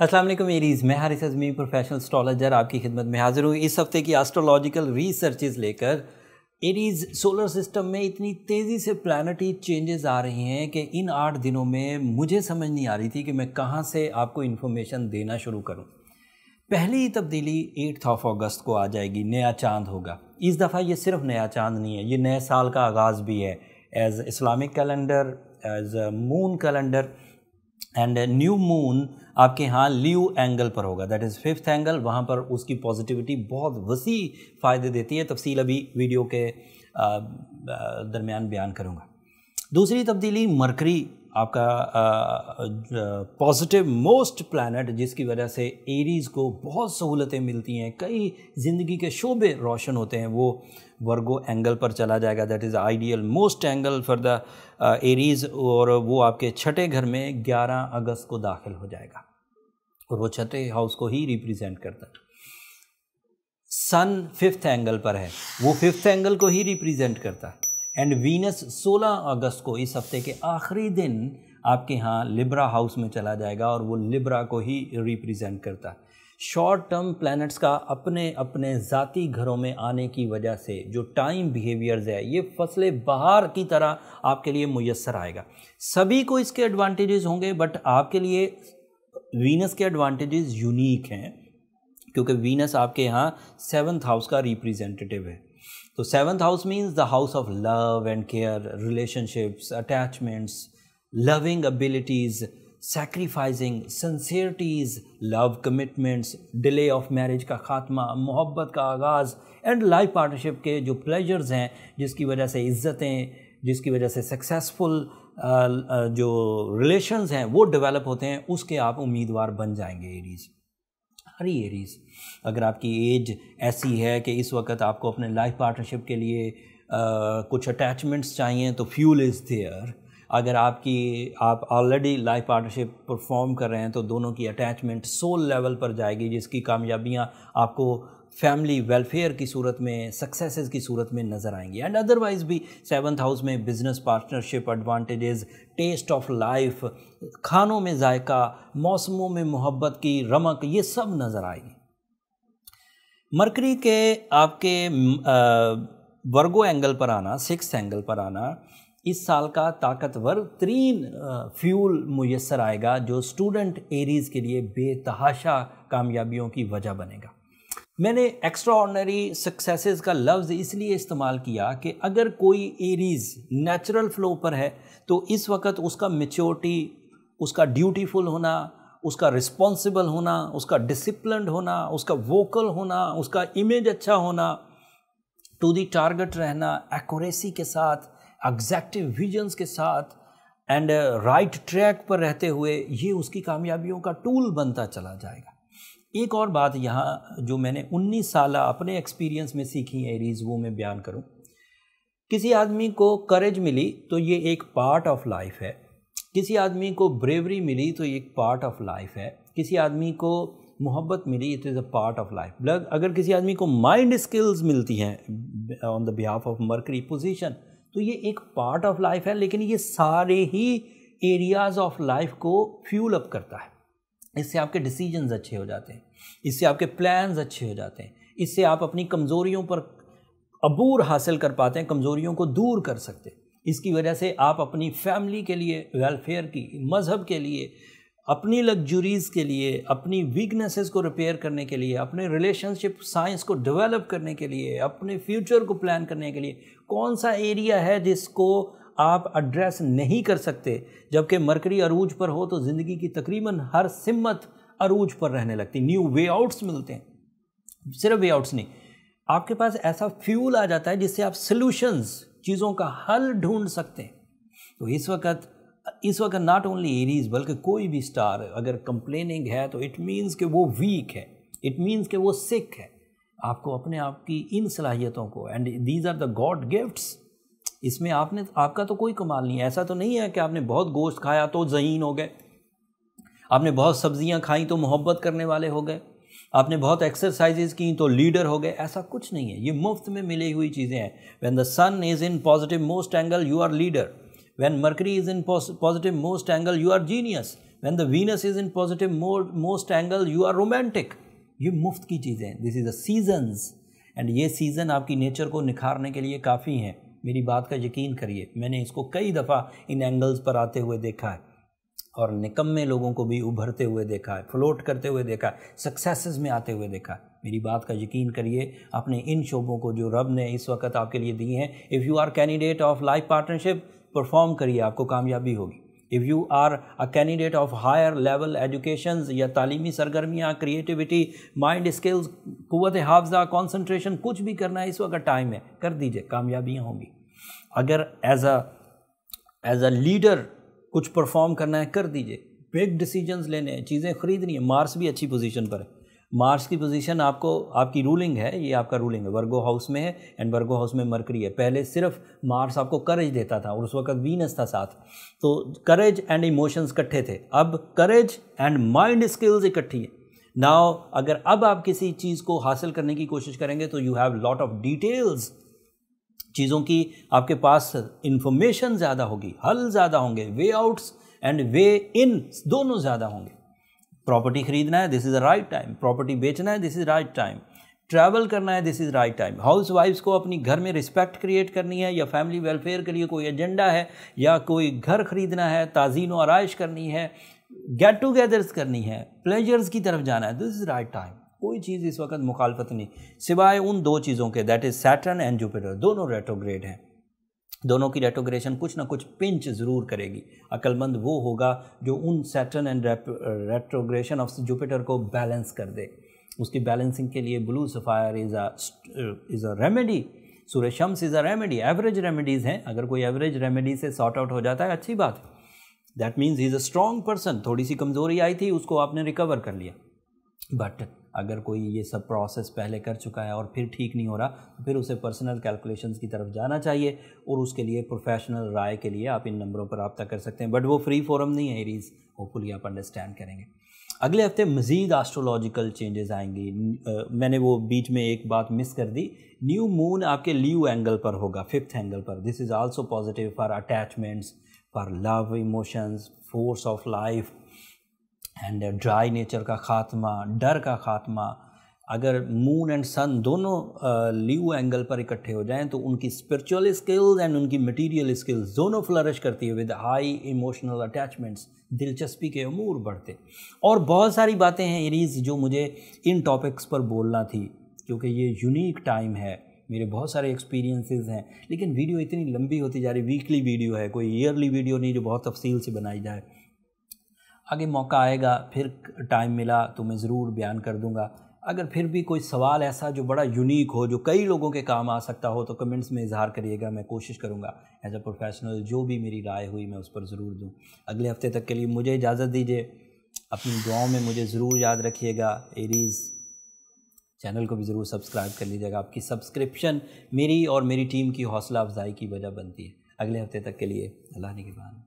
अस्सलाम वालेकुम एरीज़, मैं हारिस अज़मी प्रोफेशनल एस्ट्रोलॉजर आपकी खिदमत में हाज़िर हूँ इस हफ़्ते की एस्ट्रोलॉजिकल रिसर्चेस लेकर। एरीज़ सोलर सिस्टम में इतनी तेज़ी से प्लैनेटरी चेंजेस आ रही हैं कि इन 8 दिनों में मुझे समझ नहीं आ रही थी कि मैं कहाँ से आपको इन्फॉर्मेशन देना शुरू करूँ। पहली तब्दीली 8 अगस्त को आ जाएगी, नया चाँद होगा। इस दफ़ा ये सिर्फ नया चाँद नहीं है, ये नए साल का आगाज़ भी है। As Islamic calendar, as moon calendar and new moon आपके यहाँ ल्यू एंगल पर होगा, दैट इज़ 5th एंगल। वहाँ पर उसकी पॉजिटिविटी बहुत वसी फ़ायदे देती है। तफसील अभी वीडियो के दरमियान बयान करूँगा। दूसरी तब्दीली मरकरी आपका पॉजिटिव मोस्ट प्लैनेट, जिसकी वजह से एरीज़ को बहुत सहूलतें मिलती हैं, कई ज़िंदगी के शोबे रोशन होते हैं, वो वर्गो एंगल पर चला जाएगा। That is ideal most angle for the Aries, और वो आपके छठे घर में 11 अगस्त को दाखिल हो जाएगा और वो छठे हाउस को ही रिप्रेजेंट करता है। सन 5th एंगल पर है, वो 5th एंगल को ही रिप्रेजेंट करता है। एंड वीनस 16 अगस्त को इस हफ्ते के आखिरी दिन आपके यहाँ लिब्रा हाउस में चला जाएगा और वो लिब्रा को ही रिप्रेजेंट करता है। शॉर्ट टर्म प्लैनेट्स का अपने अपने ज़ाती घरों में आने की वजह से जो टाइम बिहेवियर्स है, ये फसले बहार की तरह आपके लिए मुयस्सर आएगा। सभी को इसके एडवांटेजेस होंगे, बट आपके लिए वीनस के एडवांटेजेस यूनिक हैं क्योंकि वीनस आपके यहाँ 7th हाउस का रिप्रेजेंटेटिव है। तो 7th house means the house of love and care, relationships, attachments, loving abilities, sacrificing, sincerities, love commitments, delay of marriage का खात्मा, मोहब्बत का आगाज़ एंड लाइफ पार्टनरशिप के जो प्लेजर्स हैं, जिसकी वजह से इज़्ज़तें, जिसकी वजह से सक्सेसफुल जो रिलेशंस हैं वो डेवलप होते हैं, उसके आप उम्मीदवार बन जाएंगे एरीज़। हरी एरीज़, अगर आपकी एज ऐसी है कि इस वक्त आपको अपने लाइफ पार्टनरशिप के लिए कुछ अटैचमेंट्स चाहिए तो फ्यूल इज़ देयर। अगर आप ऑलरेडी लाइफ पार्टनरशिप परफॉर्म कर रहे हैं तो दोनों की अटैचमेंट सोल लेवल पर जाएगी, जिसकी कामयाबियाँ आपको फैमिली वेलफेयर की सूरत में, सक्सेसेस की सूरत में नज़र आएंगी। एंड अदरवाइज़ भी 7th हाउस में business partnership advantages, test of life, खानों में जायका, मौसमों में मोहब्बत की रमक, ये सब नज़र आएगी। मरकरी के आपके वर्गो एंगल पर आना, 6th एंगल पर आना, इस साल का ताकतवर तरीन फ्यूल मुयस्सर आएगा जो स्टूडेंट एरीज़ के लिए बेतहाशा कामयाबियों की वजह बनेगा। मैंने एक्स्ट्राऑर्डिनरी सक्सेसेस का लफ्ज़ इसलिए इस्तेमाल किया कि अगर कोई एरीज़ नेचुरल फ्लो पर है तो इस वक्त उसका मैच्योरिटी, उसका ड्यूटीफुल होना, उसका रिस्पॉन्सिबल होना, उसका डिसिप्लिन्ड होना, उसका वोकल होना, उसका इमेज अच्छा होना, टू दी टारगेट रहना, एक्यूरेसी के साथ, एग्जैक्टिव विजन्स के साथ एंड राइट ट्रैक पर रहते हुए, ये उसकी कामयाबियों का टूल बनता चला जाएगा। एक और बात यहाँ जो मैंने 19 साल अपने एक्सपीरियंस में सीखी है एरीज़, वो मैं बयान करूँ। किसी आदमी को करेज मिली तो ये एक पार्ट ऑफ लाइफ है, किसी आदमी को ब्रेवरी मिली तो ये एक पार्ट ऑफ लाइफ है, किसी आदमी को मोहब्बत मिली, it is a part of life. अगर किसी आदमी को माइंड स्किल्स मिलती हैं on the behalf of Mercury position, तो ये एक पार्ट ऑफ लाइफ है, लेकिन ये सारे ही एरियाज़ ऑफ लाइफ को फ्यूल अप करता है। इससे आपके डिसीजंस अच्छे हो जाते हैं, इससे आपके प्लान्स अच्छे हो जाते हैं, इससे आप अपनी कमज़ोरियों पर अबूर हासिल कर पाते हैं, कमज़ोरियों को दूर कर सकते हैं। इसकी वजह से आप अपनी फैमिली के लिए, वेलफेयर की, मज़हब के लिए, अपनी लग्जरीज़ के लिए, अपनी वीकनेसेस को रिपेयर करने के लिए, अपने रिलेशनशिप साइंस को डेवलप करने के लिए, अपने फ्यूचर को प्लान करने के लिए, कौन सा एरिया है जिसको आप एड्रेस नहीं कर सकते। जबकि मरकरी अरूज पर हो तो ज़िंदगी की तकरीबन हर सिमत अरूज पर रहने लगती, न्यू वे आउट्स मिलते हैं। सिर्फ वे आउट्स नहीं, आपके पास ऐसा फ्यूल आ जाता है जिससे आप सॉल्यूशंस, चीज़ों का हल ढूंढ सकते हैं। तो इस वक्त नॉट ओनली एरीज़ बल्कि कोई भी स्टार अगर कंप्लेनिंग है तो इट मीन्स कि वो वीक है, इट मीन्स कि वो सिक है। आपको अपने आप की इन सलाहियतों को, and these are the god gifts, इसमें आपका तो कोई कमाल नहीं है। ऐसा तो नहीं है कि आपने बहुत गोश्त खाया तो ज़हीन हो गए, आपने बहुत सब्जियां खाई तो मोहब्बत करने वाले हो गए, आपने बहुत एक्सरसाइजेज की तो लीडर हो गए। ऐसा कुछ नहीं है, ये मुफ्त में मिली हुई चीज़ें हैं। When the sun is in positive most angle you are leader, When Mercury is in positive most angle, you are genius. When the Venus is in positive most angle you are romantic. ये मुफ्त की चीज़ें, this is a seasons, and ये season आपकी nature को निखारने के लिए काफ़ी हैं। मेरी बात का यकीन करिए, मैंने इसको कई दफ़ा इन एंगल्स पर आते हुए देखा है और निकम्मे लोगों को भी उभरते हुए देखा है, फ्लोट करते हुए देखा है, सक्सेसेस में आते हुए देखा है। मेरी बात का यकीन करिए, अपने इन शोबों को जो रब ने इस वक्त आपके लिए दिए हैं, if you are candidate of life partnership, perform करिए, आपको कामयाबी होगी। If you are a candidate of higher level education या तालीमी सरगर्मियाँ, क्रिएटिविटी, माइंड स्किल्स, क़ुव्वत हाफ़ज़ा, कॉन्सनट्रेशन, कुछ भी करना है इस वक्त टाइम है, कर दीजिए, कामयाबियाँ होंगी। अगर एज अ लीडर कुछ परफॉर्म करना है, कर दीजिए। बिग डिसीजंस लेने हैं, चीज़ें ख़रीदनी है। मार्स भी अच्छी पोजीशन पर है, मार्स की पोजीशन आपको, आपकी रूलिंग है, ये आपका रूलिंग है, वर्गो हाउस में है, एंड वर्गो हाउस में मरकरी है। पहले सिर्फ मार्स आपको करेज देता था और उस वक्त वीनस था साथ, तो करेज एंड इमोशंस इकट्ठे थे। अब करेज एंड माइंड स्किल्स इकट्ठी है। नाउ अगर अब आप किसी चीज़ को हासिल करने की कोशिश करेंगे तो you have lot of details, चीज़ों की आपके पास इंफॉर्मेशन ज़्यादा होगी, हल ज़्यादा होंगे, वे आउट्स एंड वे इन दोनों ज़्यादा होंगे। प्रॉपर्टी खरीदना है, this is the right time. Property बेचना है, this is right time. Travel करना है, दिस इज़ राइट टाइम। हाउस वाइफ्स को अपनी घर में रिस्पेक्ट क्रिएट करनी है, या फैमिली वेलफेयर के लिए कोई एजेंडा है, या कोई घर खरीदना है, ताज़ीन व आराइश करनी है, गेट टुगेदर्स करनी है, प्लेजर्स की तरफ जाना है, दिस इज़ राइट टाइम। कोई चीज़ इस वक्त मुखालफत नहीं, सिवाय उन दो चीज़ों के, that is Saturn and Jupiter. दोनों रेट्रोग्रेड हैं, दोनों की रेट्रोग्रेशन कुछ ना कुछ पिंच ज़रूर करेगी। अक्लमंद वो होगा जो उन Saturn and retrogression of Jupiter को बैलेंस कर दे। उसकी बैलेंसिंग के लिए blue sapphire is a remedy, Suraj Shams is a remedy. Average remedies हैं, अगर कोई एवरेज रेमेडी से सॉर्ट आउट हो जाता है, अच्छी बात है, that means he is a strong person. थोड़ी सी कमज़ोरी आई थी, उसको आपने रिकवर कर लिया। बट अगर कोई ये सब प्रोसेस पहले कर चुका है और फिर ठीक नहीं हो रहा, तो फिर उसे पर्सनल कैलकुलेशंस की तरफ जाना चाहिए, और उसके लिए प्रोफेशनल राय के लिए आप इन नंबरों पर रब्ता कर सकते हैं। बट वो फ्री फोरम नहीं है एरीज़, होपफुली आप अंडरस्टैंड करेंगे। अगले हफ्ते मज़ीद एस्ट्रोलॉजिकल चेंजेस आएंगी। मैंने वो बीच में एक बात मिस कर दी, न्यू मून आपके लीव एंगल पर होगा, 5th एंगल पर। This is also positive for attachments, for love, emotions, force of life and dry nature का ख़ात्मा, डर का ख़ात्मा। अगर मून एंड सन दोनों लीव एंगल पर इकट्ठे हो जाएं तो उनकी स्पिरिचुअल स्किल्स एंड उनकी मटीरियल स्किल्स दोनों फ्लरिश करती है विद हाई इमोशनल अटैचमेंट्स, दिलचस्पी के अमूर बढ़ते। और बहुत सारी बातें हैं एरीज़ जो मुझे इन टॉपिक्स पर बोलना थी, क्योंकि ये यूनिक टाइम है, मेरे बहुत सारे एक्सपीरियंसेस हैं, लेकिन वीडियो इतनी लंबी होती जा रही। वीकली वीडियो है, कोई ईयरली वीडियो नहीं जो बहुत तफसील से बनाई जाए। आगे मौका आएगा, फिर टाइम मिला तो मैं ज़रूर बयान कर दूंगा। अगर फिर भी कोई सवाल ऐसा जो बड़ा यूनिक हो, जो कई लोगों के काम आ सकता हो, तो कमेंट्स में इजहार करिएगा, मैं कोशिश करूंगा एज अ प्रोफेशनल जो भी मेरी राय हुई मैं उस पर ज़रूर दूं। अगले हफ्ते तक के लिए मुझे इजाज़त दीजिए, अपनी दुआओं में मुझे ज़रूर याद रखिएगा। एरीज़ चैनल को भी ज़रूर सब्सक्राइब कर लीजिएगा, आपकी सब्सक्रिप्शन मेरी और मेरी टीम की हौसला अफजाई की वजह बनती है। अगले हफ्ते तक के लिए अल्लाह ने के बाद।